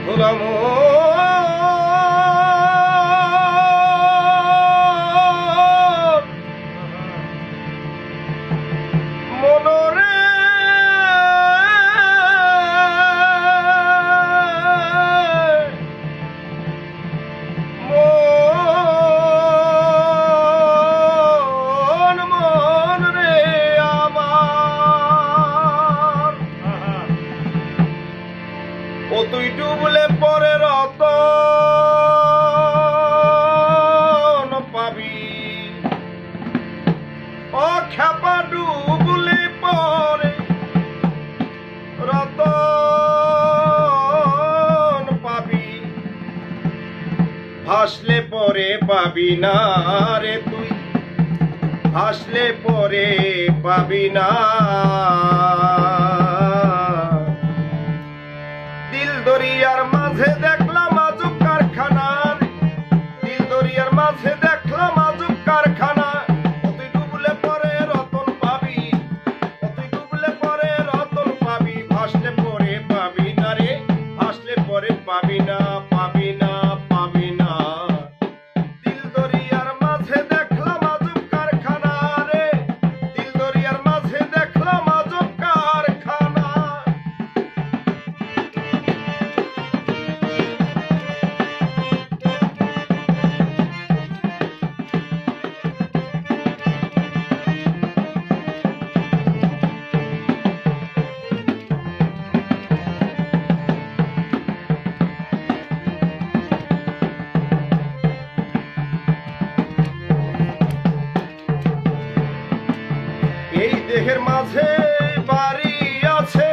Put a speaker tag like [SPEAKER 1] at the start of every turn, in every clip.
[SPEAKER 1] গোলাম মনরে মন মন রে আমার ও তুই ডুবলে পরে রতন পাবি ও খেপা ডুবলে পরে রতন পাবি ভাসলে পরে পাবি না রে তুই ভাসলে পরে পাবি না দিল দরিয়ার মাঝে দেখলাম আজব কারখানা দিল দরিয়ার মাঝে দেখলাম আজব কারখানা তুই ডুবলে পরে রতন পাবি তুই ডুবলে পরে রতন পাবি ভাসলে পরে পাবি না রে ভাসলে পরে পাবি না পাবি না পাবি না দিল দরিয়ার মাঝে দেখলাম আজব কারখানা রে দিল দরিয়ার মাঝে দেখলাম আজব কারখানা এই দেহের মাঝে বাড়ি আছে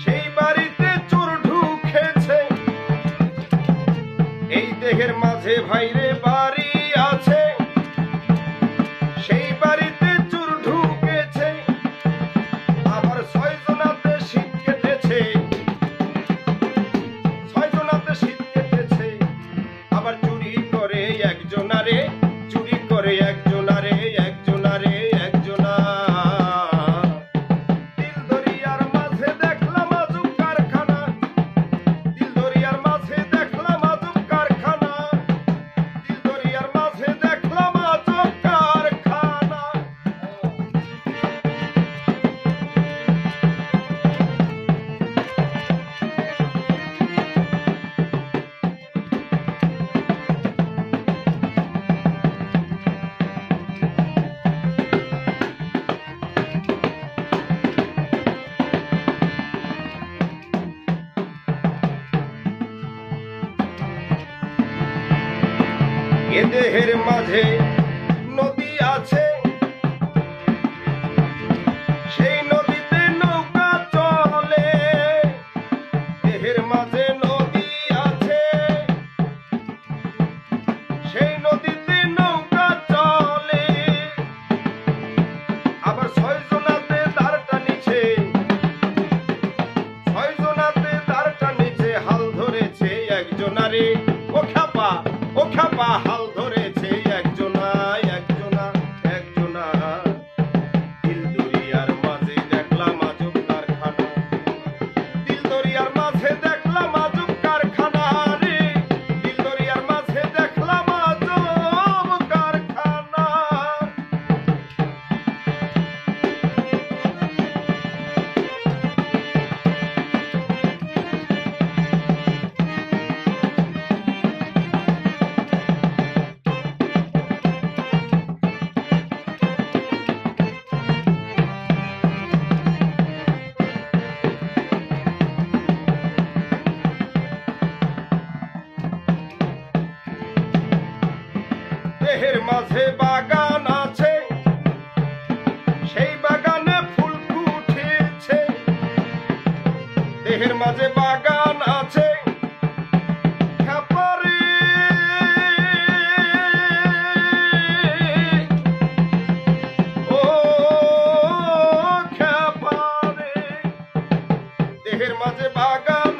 [SPEAKER 1] সেই বাড়িতে চোর ঢুকেছে এই দেহের মাঝে ভাইরে বাড়ি আছে সেই বাড়িতে চোর ঢুকেছে আবার ছয়জনাতে শীত কেটেছে ছয়জনাতে শীত কেটেছে আবার চুরি করে একজনারে চুরি করে একজনারে একজনারে একজনা দিল দরিয়ার মাঝে দেখলাম আজব কারখানা দিল দরিয়ার মাঝে দেখলাম আজব কারখানা দিল দরিয়ার মাঝে দেখলাম আজব কারখানা এ দেহের মাঝে নদী আছে সেই নদীতে নৌকা চলে দেহের মাঝে নদী আছে সেই নদীতে নৌকা চলে আবার ছয়জনাতে দাঁড়টা নিচে ছয়জনাতে দাঁড়টা নিচে হাল ধরেছে একজনারে ও খাপা হাল ধরেছে একজনা একজনা একজনা দিল দরিয়ার মাঝে দেখলাম আজব কারখানা দিল দরিয়ার মাঝে দেখলাম আজব কারখানা রে দিল দরিয়ার মাঝে দেখলাম আজব কারখানা দেহের মাঝে বাগান আছে সেই বাগানে ফুল ফুটেছে দেহের মাঝে বাগান আছে খাপারে ও খাপারে দেহের মাঝে বাগান